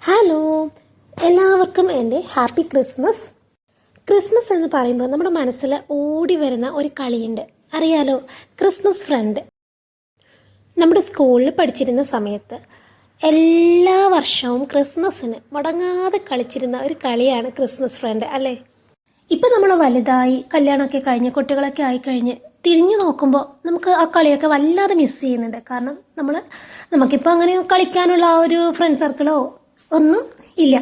Hello, എല്ലാവർക്കും എൻ്റെ happy Christmas. Christmas എന്ന് പറയുമ്പോൾ നമ്മുടെ മനസ്സിൽ ഓടി വരുന്ന ഒരു കളിയുണ്ട്, അറിയാലോ, ക്രിസ്മസ് ഫ്രണ്ട്. നമ്മുടെ സ്കൂളിൽ പഠിച്ചിരുന്ന സമയത്ത് എല്ലാ വർഷവും ക്രിസ്മസിന് മുടങ്ങാതെ കളിച്ചിരുന്ന ഒരു കളിയാണ് ക്രിസ്മസ് ഫ്രണ്ട്, അല്ലേ? ഇപ്പം നമ്മൾ വലുതായി കല്യാണമൊക്കെ കഴിഞ്ഞ് കുട്ടികളൊക്കെ ആയിക്കഴിഞ്ഞ് തിരിഞ്ഞു നോക്കുമ്പോൾ നമുക്ക് ആ കളിയൊക്കെ വല്ലാതെ മിസ് ചെയ്യുന്നുണ്ട്. കാരണം നമുക്കിപ്പോൾ അങ്ങനെ കളിക്കാനുള്ള ആ ഒരു ഫ്രണ്ട് സർക്കിളോ ഒന്നും ഇല്ല.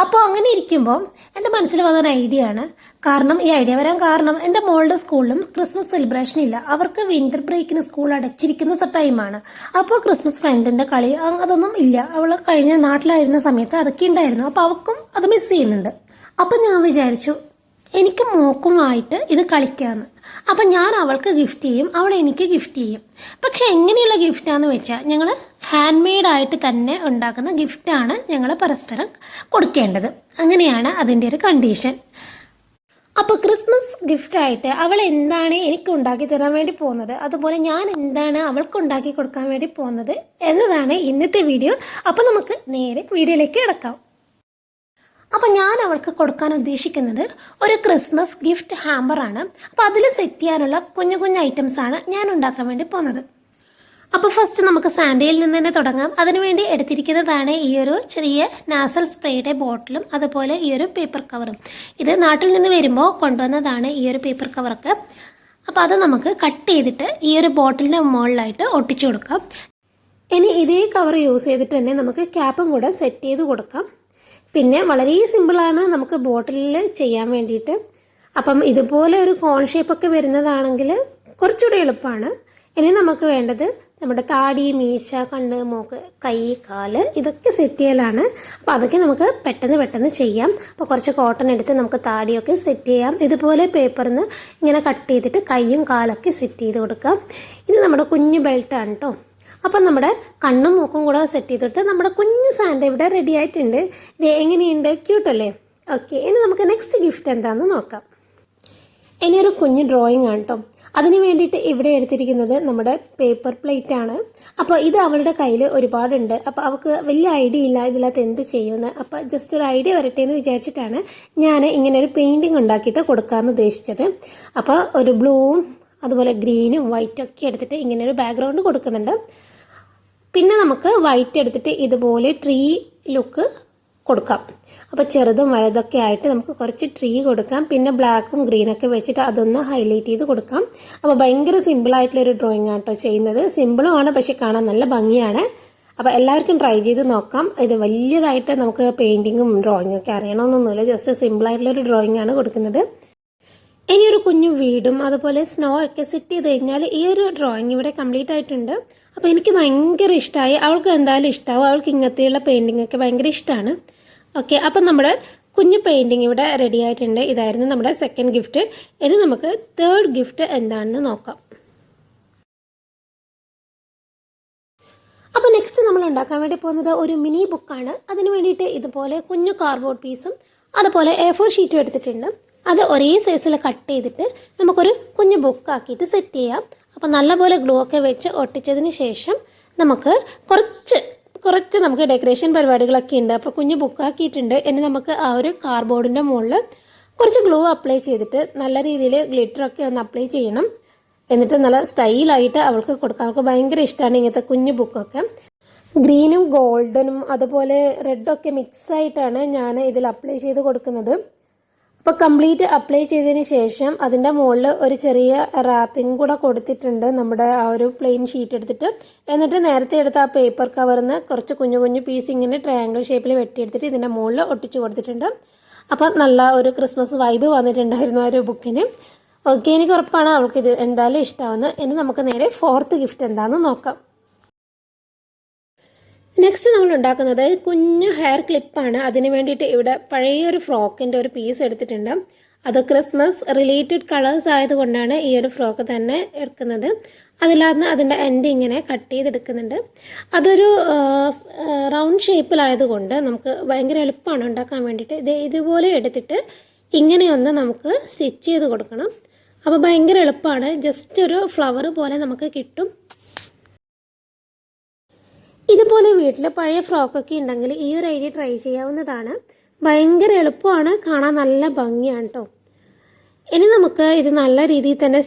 അപ്പോൾ അങ്ങനെ ഇരിക്കുമ്പോൾ എൻ്റെ മനസ്സിൽ വന്നൊരു ഐഡിയ ആണ്. കാരണം ഈ ഐഡിയ വരാൻ കാരണം എൻ്റെ മോളുടെ സ്കൂളിലും ക്രിസ്മസ് സെലിബ്രേഷൻ ഇല്ല. അവർക്ക് വിൻ്റർ ബ്രേക്കിന് സ്കൂൾ അടച്ചിരിക്കുന്ന ടൈമാണ്. അപ്പോൾ ക്രിസ്മസ് ഫ്രണ്ടിൻ്റെ കളി അതൊന്നും ഇല്ല. അവൾ കഴിഞ്ഞ നാട്ടിലായിരുന്ന സമയത്ത് അതൊക്കെ ഉണ്ടായിരുന്നു. അപ്പോൾ അവൾക്കും അത് മിസ് ചെയ്യുന്നുണ്ട്. അപ്പം ഞാൻ വിചാരിച്ചു എനിക്ക് മോക്കുമായിട്ട് ഇത് കളിക്കാമെന്ന്. അപ്പം ഞാൻ അവൾക്ക് ഗിഫ്റ്റ് ചെയ്യും, അവൾ എനിക്ക് ഗിഫ്റ്റ് ചെയ്യും. പക്ഷെ എങ്ങനെയുള്ള ഗിഫ്റ്റാന്ന് വെച്ചാൽ ഞങ്ങൾ ഹാൻഡ് മെയ്ഡായിട്ട് തന്നെ ഉണ്ടാക്കുന്ന ഗിഫ്റ്റാണ് ഞങ്ങൾ പരസ്പരം കൊടുക്കേണ്ടത്. അങ്ങനെയാണ് അതിൻ്റെ ഒരു കണ്ടീഷൻ. അപ്പോൾ ക്രിസ്മസ് ഗിഫ്റ്റായിട്ട് അവൾ എന്താണ് എനിക്ക് ഉണ്ടാക്കി തരാൻ വേണ്ടി പോകുന്നത്, അതുപോലെ ഞാൻ എന്താണ് അവൾക്ക് ഉണ്ടാക്കി കൊടുക്കാൻ വേണ്ടി പോകുന്നത് എന്നതാണ് ഇന്നത്തെ വീഡിയോ. അപ്പോൾ നമുക്ക് നേരെ വീഡിയോയിലേക്ക് കിടക്കാം. അപ്പോൾ ഞാൻ അവൾക്ക് കൊടുക്കാൻ ഉദ്ദേശിക്കുന്നത് ഒരു ക്രിസ്മസ് ഗിഫ്റ്റ് ഹാമ്പറാണ്. അപ്പോൾ അതിൽ സെറ്റ് ചെയ്യാനുള്ള കുഞ്ഞു കുഞ്ഞു ഐറ്റംസാണ് ഞാൻ ഉണ്ടാക്കാൻ വേണ്ടി പോകുന്നത്. അപ്പോൾ ഫസ്റ്റ് നമുക്ക് സാൻഡയിൽ നിന്ന് തന്നെ തുടങ്ങാം. അതിനുവേണ്ടി എടുത്തിരിക്കുന്നതാണ് ഈ ഒരു ചെറിയ നാസൽ സ്പ്രേയുടെ ബോട്ടിലും അതുപോലെ ഈ ഒരു പേപ്പർ കവറും. ഇത് നാട്ടിൽ നിന്ന് വരുമ്പോൾ കൊണ്ടുവന്നതാണ് ഈ ഒരു പേപ്പർ കവറൊക്കെ. അപ്പോൾ അത് നമുക്ക് കട്ട് ചെയ്തിട്ട് ഈ ഒരു ബോട്ടിലിൻ്റെ മുകളിലായിട്ട് ഒട്ടിച്ചു കൊടുക്കാം. ഇനി ഇതേ കവർ യൂസ് ചെയ്തിട്ട് തന്നെ നമുക്ക് ക്യാപ്പും കൂടെ സെറ്റ് ചെയ്ത് കൊടുക്കാം. പിന്നെ വളരെ സിമ്പിളാണ് നമുക്ക് ബോട്ടിലിൽ ചെയ്യാൻ വേണ്ടിയിട്ട്. അപ്പം ഇതുപോലെ ഒരു കോൺ ഷേപ്പൊക്കെ വരുന്നതാണെങ്കിൽ കുറച്ചുകൂടി എളുപ്പമാണ്. ഇനി നമുക്ക് വേണ്ടത് നമ്മുടെ താടി, മീശ, കണ്ണ്, മൂക്ക്, കൈ, കാല് ഇതൊക്കെ സെറ്റ് ചെയ്യലാണ്. അപ്പോൾ അതൊക്കെ നമുക്ക് പെട്ടെന്ന് ചെയ്യാം. അപ്പോൾ കുറച്ച് കോട്ടൺ എടുത്ത് നമുക്ക് താടിയൊക്കെ സെറ്റ് ചെയ്യാം. ഇതുപോലെ പേപ്പറിൽ നിന്ന് ഇങ്ങനെ കട്ട് ചെയ്തിട്ട് കൈയും കാലൊക്കെ സെറ്റ് ചെയ്ത് കൊടുക്കാം. ഇത് നമ്മുടെ കുഞ്ഞു ബെൽറ്റാണ് കേട്ടോ. അപ്പം നമ്മുടെ കണ്ണും മൂക്കും കൂടെ സെറ്റ് ചെയ്തെടുത്ത് നമ്മുടെ കുഞ്ഞു സാൻഡ ഇവിടെ റെഡി ആയിട്ടുണ്ട്. ഇത് എങ്ങനെയുണ്ട്, ക്യൂട്ടല്ലേ? ഓക്കെ, ഇനി നമുക്ക് നെക്സ്റ്റ് ഗിഫ്റ്റ് എന്താണെന്ന് നോക്കാം. ഇനിയൊരു കുഞ്ഞു ഡ്രോയിങ് ആണ് കേട്ടോ. അതിന് വേണ്ടിയിട്ട് ഇവിടെ എടുത്തിരിക്കുന്നത് നമ്മുടെ പേപ്പർ പ്ലേറ്റ് ആണ്. അപ്പോൾ ഇത് അവളുടെ കയ്യിൽ ഒരുപാടുണ്ട്. അപ്പോൾ അവൾക്ക് വലിയ ഐഡിയ ഇല്ല ഇതിനകത്ത് എന്ത് ചെയ്യുമെന്ന്. അപ്പോൾ ജസ്റ്റ് ഒരു ഐഡിയ വരട്ടെ എന്ന് വിചാരിച്ചിട്ടാണ് ഞാൻ ഇങ്ങനെ ഒരു പെയിൻറ്റിങ് ഉണ്ടാക്കിയിട്ട് കൊടുക്കാമെന്ന് ഉദ്ദേശിച്ചത്. അപ്പോൾ ഒരു ബ്ലൂവും അതുപോലെ ഗ്രീനും വൈറ്റും ഒക്കെ എടുത്തിട്ട് ഇങ്ങനെ ഒരു ബാക്ക്ഗ്രൗണ്ട് കൊടുക്കുന്നുണ്ട്. പിന്നെ നമുക്ക് വൈറ്റ് എടുത്തിട്ട് ഇതുപോലെ ട്രീ ലുക്ക് കൊടുക്കാം. അപ്പോൾ ചെറുതും വലുതൊക്കെ ആയിട്ട് നമുക്ക് കുറച്ച് ട്രീ കൊടുക്കാം. പിന്നെ ബ്ലാക്കും ഗ്രീനൊക്കെ വെച്ചിട്ട് അതൊന്ന് ഹൈലൈറ്റ് ചെയ്ത് കൊടുക്കാം. അപ്പോൾ ഭയങ്കര സിമ്പിളായിട്ടുള്ളൊരു ഡ്രോയിങ് ആണ് കേട്ടോ ചെയ്യുന്നത്. സിമ്പിളുമാണ്, പക്ഷെ കാണാൻ നല്ല ഭംഗിയാണ്. അപ്പോൾ എല്ലാവർക്കും ട്രൈ ചെയ്ത് നോക്കാം. ഇത് വലിയതായിട്ട് നമുക്ക് പെയിൻറ്റിങ്ങും ഡ്രോയിങ്ങും ഒക്കെ അറിയണമെന്നൊന്നുമില്ല. ജസ്റ്റ് സിമ്പിളായിട്ടുള്ളൊരു ഡ്രോയിങ് ആണ് കൊടുക്കുന്നത്. ഇനിയൊരു കുഞ്ഞു വീടും അതുപോലെ സ്നോ ഒക്കെ സെറ്റ് ചെയ്ത് കഴിഞ്ഞാൽ ഈ ഒരു ഡ്രോയിങ് ഇവിടെ കംപ്ലീറ്റ് ആയിട്ടുണ്ട്. അപ്പോൾ എനിക്ക് ഭയങ്കര ഇഷ്ടമായി. അവൾക്ക് എന്തായാലും ഇഷ്ടമാവും. അവൾക്ക് ഇങ്ങനത്തെയുള്ള പെയിൻറ്റിങ് ഒക്കെ ഭയങ്കര ഇഷ്ടമാണ്. ഓക്കെ, അപ്പം നമ്മുടെ കുഞ്ഞു പെയിൻറ്റിങ് ഇവിടെ റെഡി ആയിട്ടുണ്ട്. ഇതായിരുന്നു നമ്മുടെ സെക്കൻഡ് ഗിഫ്റ്റ്. ഇനി നമുക്ക് തേർഡ് ഗിഫ്റ്റ് എന്താണെന്ന് നോക്കാം. അപ്പോൾ നെക്സ്റ്റ് നമ്മൾ ഉണ്ടാക്കാൻ വേണ്ടി പോകുന്നത് ഒരു മിനി ബുക്കാണ്. അതിന് വേണ്ടിയിട്ട് ഇതുപോലെ കുഞ്ഞു കാർഡ്ബോർഡ് പീസും അതുപോലെ A4 ഷീറ്റും എടുത്തിട്ടുണ്ട്. അത് ഒരേ സൈസിൽ കട്ട് ചെയ്തിട്ട് നമുക്കൊരു കുഞ്ഞു ബുക്കാക്കിയിട്ട് സെറ്റ് ചെയ്യാം. അപ്പോൾ നല്ലപോലെ ഗ്ലൂ ഒക്കെ വെച്ച് ഒട്ടിച്ചതിന് ശേഷം നമുക്ക് കുറച്ച് നമുക്ക് ഡെക്കറേഷൻ പരിപാടികളൊക്കെ ഉണ്ട്. അപ്പോൾ കുഞ്ഞു ബുക്കാക്കിയിട്ടുണ്ട്. ഇനി നമുക്ക് ആ ഒരു കാർഡ്ബോർഡിൻ്റെ മുകളിൽ കുറച്ച് ഗ്ലൂ അപ്ലൈ ചെയ്തിട്ട് നല്ല രീതിയിൽ ഗ്ലിറ്ററൊക്കെ ഒന്ന് അപ്ലൈ ചെയ്യണം. എന്നിട്ട് നല്ല സ്റ്റൈലായിട്ട് അവൾക്ക് കൊടുക്കാം. അവൾക്ക് ഭയങ്കര ഇഷ്ടമാണ് ഇങ്ങനത്തെ കുഞ്ഞു ബുക്കൊക്കെ. ഗ്രീനും ഗോൾഡനും അതുപോലെ റെഡൊക്കെ മിക്സായിട്ടാണ് ഞാൻ ഇതിൽ അപ്ലൈ ചെയ്ത് കൊടുക്കുന്നത്. അപ്പോൾ കംപ്ലീറ്റ് അപ്ലൈ ചെയ്തതിന് ശേഷം അതിൻ്റെ മുകളിൽ ഒരു ചെറിയ റാപ്പിംഗ് കൂടെ കൊടുത്തിട്ടുണ്ട് നമ്മുടെ ആ ഒരു പ്ലെയിൻ ഷീറ്റ് എടുത്തിട്ട്. എന്നിട്ട് നേരത്തെ എടുത്ത ആ പേപ്പർ കവറിൽ നിന്ന് കുറച്ച് കുഞ്ഞു പീസ് ഇങ്ങനെ ട്രയാങ്കിൾ ഷേപ്പിൽ വെട്ടിയെടുത്തിട്ട് ഇതിൻ്റെ മുകളിൽ ഒട്ടിച്ച് കൊടുത്തിട്ടുണ്ട്. അപ്പോൾ നല്ല ഒരു ക്രിസ്മസ് വൈബ് വന്നിട്ടുണ്ടായിരുന്നു ആ ഒരു ബുക്കിന്. ഓക്കെ, എനിക്ക് ഉറപ്പാണ് അവൾക്ക് ഇത് എന്തായാലും ഇഷ്ടമാവുന്നത്. ഇനി നമുക്ക് നേരെ ഫോർത്ത് ഗിഫ്റ്റ് എന്താണെന്ന് നോക്കാം. നെക്സ്റ്റ് നമ്മൾ ഉണ്ടാക്കുന്നത് കുഞ്ഞു ഹെയർ ക്ലിപ്പാണ്. അതിന് വേണ്ടിയിട്ട് ഇവിടെ പഴയൊരു ഫ്രോക്കിൻ്റെ ഒരു പീസ് എടുത്തിട്ടുണ്ട്. അത് ക്രിസ്മസ് റിലേറ്റഡ് കളേഴ്സ് ആയതുകൊണ്ടാണ് ഈ ഒരു ഫ്രോക്ക് തന്നെ എടുക്കുന്നത്. അതിലാന്ന് അതിൻ്റെ എൻഡ് ഇങ്ങനെ കട്ട് ചെയ്തെടുക്കുന്നുണ്ട്. അതൊരു റൗണ്ട് ഷേപ്പിലായതുകൊണ്ട് നമുക്ക് ഭയങ്കര എളുപ്പമാണ് ഉണ്ടാക്കാൻ വേണ്ടിയിട്ട്. ഇതുപോലെ എടുത്തിട്ട് ഇങ്ങനെയൊന്ന് നമുക്ക് സ്റ്റിച്ച് ചെയ്ത് കൊടുക്കണം. അപ്പോൾ ഭയങ്കര എളുപ്പമാണ്. ജസ്റ്റ് ഒരു ഫ്ലവർ പോലെ നമുക്ക് കിട്ടും. ഇതുപോലെ വീട്ടിൽ പഴയ ഫ്രോക്കൊക്കെ ഉണ്ടെങ്കിൽ ഈ ഒരു ഐഡിയ ട്രൈ ചെയ്യാവുന്നതാണ്. ഭയങ്കര എളുപ്പമാണ്, കാണാൻ നല്ല ഭംഗിയാണ് കേട്ടോ. ഇനി നമുക്ക് ഇത് നല്ല രീതിയിൽ തന്നെ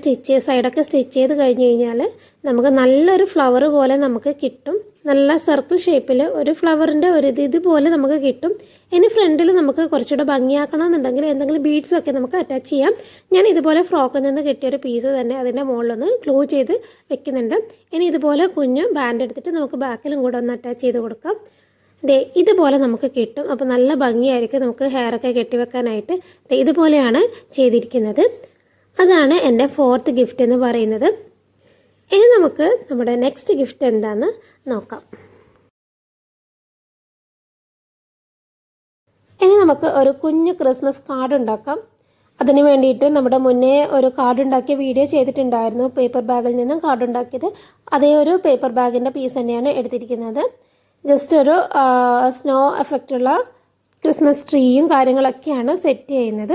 സൈഡൊക്കെ സ്റ്റിച്ച് ചെയ്ത് കഴിഞ്ഞ് കഴിഞ്ഞാൽ നമുക്ക് നല്ലൊരു ഫ്ലവർ പോലെ നമുക്ക് കിട്ടും. നല്ല സർക്കിൾ ഷേപ്പിൽ ഒരു ഫ്ലവറിൻ്റെ ഒരു ഇതുപോലെ നമുക്ക് കിട്ടും. ഇനി ഫ്രണ്ടിൽ നമുക്ക് കുറച്ചുകൂടെ ഭംഗിയാക്കണമെന്നുണ്ടെങ്കിൽ എന്തെങ്കിലും ബീഡ്സൊക്കെ നമുക്ക് അറ്റാച്ച് ചെയ്യാം. ഞാൻ ഇതുപോലെ ഫ്രോക്കിൽ നിന്ന് കിട്ടിയൊരു പീസ് തന്നെ അതിൻ്റെ മുകളിലൊന്ന് ഗ്ലൂ ചെയ്ത് വെക്കുന്നുണ്ട്. ഇനി ഇതുപോലെ കുഞ്ഞ് ബാൻഡ് എടുത്തിട്ട് നമുക്ക് ബാക്കിലും കൂടെ ഒന്ന് അറ്റാച്ച് ചെയ്ത് കൊടുക്കാം. ഇതുപോലെ നമുക്ക് കിട്ടും. അപ്പോൾ നല്ല ഭംഗിയായിരിക്കും നമുക്ക് ഹെയറൊക്കെ കെട്ടിവെക്കാനായിട്ട്. ഇതുപോലെയാണ് ചെയ്തിരിക്കുന്നത്. അതാണ് എൻ്റെ 4th ഗിഫ്റ്റ് എന്ന് പറയുന്നത്. ഇനി നമുക്ക് നമ്മുടെ നെക്സ്റ്റ് ഗിഫ്റ്റ് എന്താണെന്ന് നോക്കാം. ഇനി നമുക്ക് ഒരു കുഞ്ഞു ക്രിസ്മസ് കാർഡ് ഉണ്ടാക്കാം. അതിന് വേണ്ടിയിട്ട് നമ്മുടെ മുന്നേ ഒരു കാർഡ് ഉണ്ടാക്കിയ വീഡിയോ ചെയ്തിട്ടുണ്ടായിരുന്നു. പേപ്പർ ബാഗിൽ നിന്നും കാർഡ് ഉണ്ടാക്കിയത്. അതേ ഒരു പേപ്പർ ബാഗിൻ്റെ പീസ് തന്നെയാണ് എടുത്തിരിക്കുന്നത്. ജസ്റ്റ് ഒരു സ്നോ എഫക്റ്റുള്ള ക്രിസ്മസ് ട്രീയും കാര്യങ്ങളൊക്കെയാണ് സെറ്റ് ചെയ്യുന്നത്.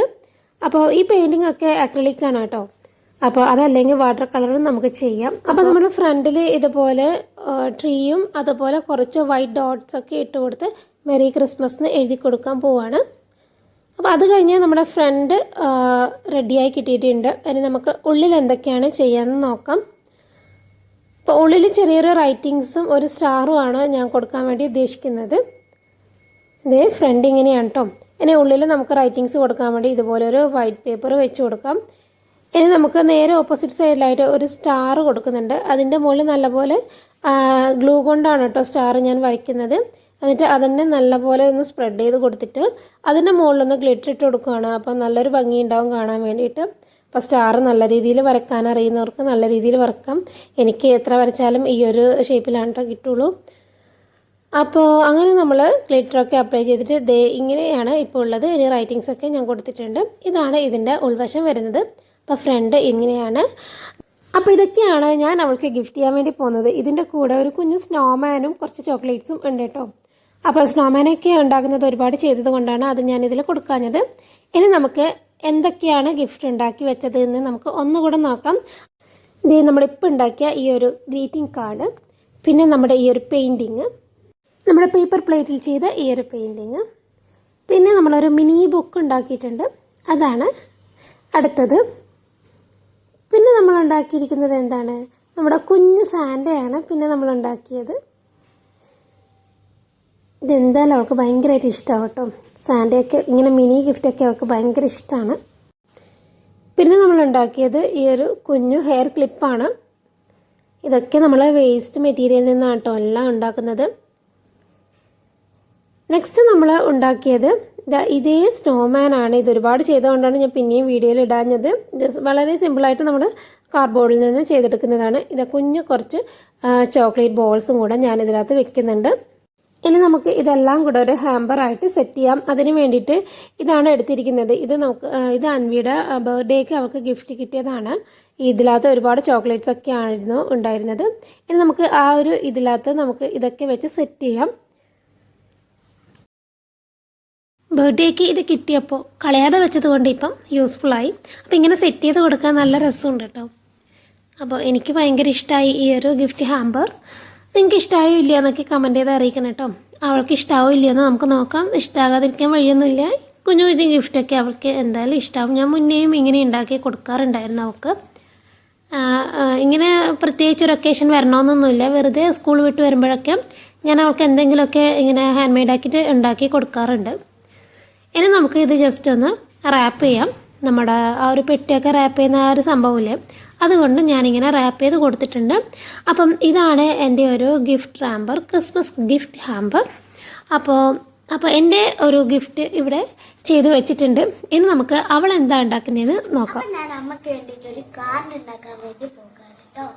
അപ്പോൾ ഈ പെയിൻറ്റിംഗ് ഒക്കെ അക്രിലിക്കാണ് കേട്ടോ. അപ്പോൾ അതല്ലെങ്കിൽ വാട്ടർ കളറും നമുക്ക് ചെയ്യാം. അപ്പോൾ നമ്മുടെ ഫ്രണ്ടിൽ ഇതുപോലെ ട്രീയും അതുപോലെ കുറച്ച് വൈറ്റ് ഡോട്ട്സ് ഒക്കെ ഇട്ട് കൊടുത്ത് മെറി ക്രിസ്മസ് എന്ന് എഴുതി കൊടുക്കാൻ പോവാണ്. അപ്പോൾ അത് കഴിഞ്ഞ് നമ്മുടെ ഫ്രണ്ട് റെഡിയായി കിട്ടിയിട്ടുണ്ട്. ഇനി നമുക്ക് ഉള്ളിൽ എന്തൊക്കെയാണ് ചെയ്യാമെന്ന് നോക്കാം. അപ്പോൾ ഉള്ളിൽ ചെറിയൊരു റൈറ്റിങ്സും ഒരു സ്റ്റാറുമാണ് ഞാൻ കൊടുക്കാൻ വേണ്ടി ഉദ്ദേശിക്കുന്നത്. ഇതേ ഫ്രണ്ട് ഇങ്ങനെയാണ് കേട്ടോ. ഇനി ഉള്ളിൽ നമുക്ക് റൈറ്റിങ്സ് കൊടുക്കാൻ വേണ്ടി ഇതുപോലെ ഒരു വൈറ്റ് പേപ്പർ വെച്ച് കൊടുക്കാം. ഇനി നമുക്ക് നേരെ ഓപ്പോസിറ്റ് സൈഡിലായിട്ട് ഒരു സ്റ്റാർ കൊടുക്കുന്നുണ്ട്. അതിൻ്റെ മുകളിൽ നല്ലപോലെ ഗ്ലൂ കൊണ്ടാണ് കേട്ടോ സ്റ്റാർ ഞാൻ വരയ്ക്കുന്നത്. എന്നിട്ട് അതിനെ നല്ലപോലെ ഒന്ന് സ്പ്രെഡ് ചെയ്ത് കൊടുത്തിട്ട് അതിൻ്റെ മുകളിലൊന്ന് ഗ്ലിറ്റർ ഇട്ട് കൊടുക്കുകയാണ്. അപ്പോൾ നല്ലൊരു ഭംഗി ഉണ്ടാവും കാണാൻ വേണ്ടിയിട്ട്. അപ്പോൾ സ്റ്റാർ നല്ല രീതിയിൽ വരയ്ക്കാൻ അറിയുന്നവർക്ക് നല്ല രീതിയിൽ വരക്കാം. എനിക്ക് എത്ര വരച്ചാലും ഈ ഒരു ഷേപ്പിലാണ് കേട്ടോ കിട്ടുള്ളൂ. അപ്പോൾ അങ്ങനെ നമ്മൾ ഗ്ലിറ്ററൊക്കെ അപ്ലൈ ചെയ്തിട്ട് ഇങ്ങനെയാണ് ഇപ്പോൾ ഉള്ളത്. ഇനി റൈറ്റിങ്സൊക്കെ ഞാൻ കൊടുത്തിട്ടുണ്ട്. ഇതാണ് ഇതിൻ്റെ ഉൾവശം വരുന്നത്. അപ്പോൾ ഫ്രണ്ട് ഇങ്ങനെയാണ്. അപ്പോൾ ഇതൊക്കെയാണ് ഞാൻ അവൾക്ക് ഗിഫ്റ്റ് ചെയ്യാൻ വേണ്ടി പോകുന്നത്. ഇതിൻ്റെ കൂടെ ഒരു കുഞ്ഞു സ്നോമാനും കുറച്ച് ചോക്ലേറ്റ്സും ഉണ്ട് കേട്ടോ. അപ്പോൾ സ്നോമാനൊക്കെ ഉണ്ടാക്കുന്നത് ഒരുപാട് ചെയ്തത് കൊണ്ടാണ് അത് ഞാനിതിൽ കൊടുക്കാഞ്ഞത്. ഇനി നമുക്ക് എന്തൊക്കെയാണ് ഗിഫ്റ്റ് ഉണ്ടാക്കി വെച്ചത് എന്ന് നമുക്ക് ഒന്നുകൂടെ നോക്കാം. നമ്മളിപ്പോൾ ഉണ്ടാക്കിയ ഈ ഒരു ഗ്രീറ്റിംഗ് കാർഡ്, പിന്നെ നമ്മുടെ ഈ ഒരു പെയിൻറ്റിങ്, നമ്മുടെ പേപ്പർ പ്ലേറ്റിൽ ചെയ്ത ഈ ഒരു പെയിൻറ്റിങ്, പിന്നെ നമ്മളൊരു മിനി ബുക്ക് ഉണ്ടാക്കിയിട്ടുണ്ട്, അതാണ് അടുത്തത്. പിന്നെ നമ്മൾ ഉണ്ടാക്കിയിരിക്കുന്നത് എന്താണ്, നമ്മുടെ കുഞ്ഞു സാൻഡയാണ് പിന്നെ നമ്മൾ ഉണ്ടാക്കിയത്. ഇതെന്തായാലും അവൾക്ക് ഭയങ്കരമായിട്ട് ഇഷ്ടമാണ് കേട്ടോ. സാൻഡയൊക്കെ ഇങ്ങനെ മിനി ഗിഫ്റ്റൊക്കെ അവൾക്ക് ഭയങ്കര ഇഷ്ടമാണ്. പിന്നെ നമ്മൾ ഉണ്ടാക്കിയത് ഈ ഒരു കുഞ്ഞു ഹെയർ ക്ലിപ്പാണ്. ഇതൊക്കെ നമ്മൾ വേസ്റ്റ് മെറ്റീരിയലിൽ നിന്നാണ് കേട്ടോ എല്ലാം ഉണ്ടാക്കുന്നത്. നെക്സ്റ്റ് നമ്മൾ ഉണ്ടാക്കിയത് ഇതേ സ്നോമാനാണ്. ഇത് ഒരുപാട് ചെയ്തുകൊണ്ടാണ് ഞാൻ പിന്നെയും വീഡിയോയിൽ ഇടാഞ്ഞത്. വളരെ സിമ്പിളായിട്ട് നമ്മൾ കാർഡ്ബോർഡിൽ നിന്ന് ചെയ്തെടുക്കുന്നതാണ്. ഇത് കുഞ്ഞു കുറച്ച് ചോക്ലേറ്റ് ബോൾസും കൂടെ ഞാനിതിനകത്ത് വെക്കുന്നുണ്ട്. ഇനി നമുക്ക് ഇതെല്ലാം കൂടെ ഒരു ഹാമ്പറായിട്ട് സെറ്റ് ചെയ്യാം. അതിന് വേണ്ടിയിട്ട് ഇതാണ് എടുത്തിരിക്കുന്നത്. ഇത് അൻവിയുടെ ബർത്ത്ഡേക്ക് അവൾക്ക് ഗിഫ്റ്റ് കിട്ടിയതാണ്. ഇതിനകത്ത് ഒരുപാട് ചോക്ലേറ്റ്സ് ഒക്കെ ആയിരുന്നു ഉണ്ടായിരുന്നത്. ഇനി നമുക്ക് ആ ഒരു ഇതിനകത്ത് നമുക്ക് ഇതൊക്കെ വെച്ച് സെറ്റ് ചെയ്യാം. ബർത്ത്ഡേക്ക് ഇത് കിട്ടിയപ്പോൾ കളയാതെ വെച്ചത് കൊണ്ട് ഇപ്പം യൂസ്ഫുള്ളായി. അപ്പോൾ ഇങ്ങനെ സെറ്റ് ചെയ്ത് കൊടുക്കാൻ നല്ല രസമുണ്ട് കേട്ടോ. അപ്പോൾ എനിക്ക് ഭയങ്കര ഇഷ്ടമായി ഈ ഒരു ഗിഫ്റ്റ് ഹാമ്പർ. നിങ്ങൾക്ക് ഇഷ്ടമായോ ഇല്ല എന്നൊക്കെ കമൻറ്റ് ചെയ്ത് അറിയിക്കണം കേട്ടോ. അവൾക്ക് ഇഷ്ടമാവോ ഇല്ലയെന്ന് നമുക്ക് നോക്കാം. ഇഷ്ടമാകാതിരിക്കാൻ വഴിയൊന്നുമില്ല. കുഞ്ഞു കുഞ്ഞു ഗിഫ്റ്റൊക്കെ അവൾക്ക് എന്തായാലും ഇഷ്ടമാവും. ഞാൻ മുന്നേയും ഇങ്ങനെ ഉണ്ടാക്കി കൊടുക്കാറുണ്ടായിരുന്നു അവൾക്ക്. ഇങ്ങനെ പ്രത്യേകിച്ച് ഒരു ഒക്കേഷൻ വരണമെന്നൊന്നുമില്ല. വെറുതെ സ്കൂൾ വിട്ട് വരുമ്പോഴൊക്കെ ഞാൻ അവൾക്ക് എന്തെങ്കിലുമൊക്കെ ഇങ്ങനെ ഹാൻഡ് മെയ്ഡാക്കിയിട്ട് ഉണ്ടാക്കി കൊടുക്കാറുണ്ട്. ഇനി നമുക്ക് ഇത് ജസ്റ്റ് ഒന്ന് റാപ്പ് ചെയ്യാം. നമ്മുടെ ആ ഒരു പെട്ടിയൊക്കെ റാപ്പ് ചെയ്യുന്ന ആ ഒരു സംഭവമില്ലേ, അതുകൊണ്ട് ഞാനിങ്ങനെ റാപ്പ് ചെയ്ത് കൊടുത്തിട്ടുണ്ട്. അപ്പം ഇതാണ് എൻ്റെ ഒരു gift hamper, Christmas gift hamper. അപ്പോൾ എൻ്റെ ഒരു ഗിഫ്റ്റ് ഇവിടെ ചെയ്ത് വെച്ചിട്ടുണ്ട്. ഇനി നമുക്ക് അവൾ എന്താ ഉണ്ടാക്കുന്നതെന്ന് നോക്കാം. ഞാൻ അമ്മക്ക് വേണ്ടിയിട്ട് ഒരു കാർഡ് ഉണ്ടാക്കാൻ വേണ്ടി പോകാം കേട്ടോ.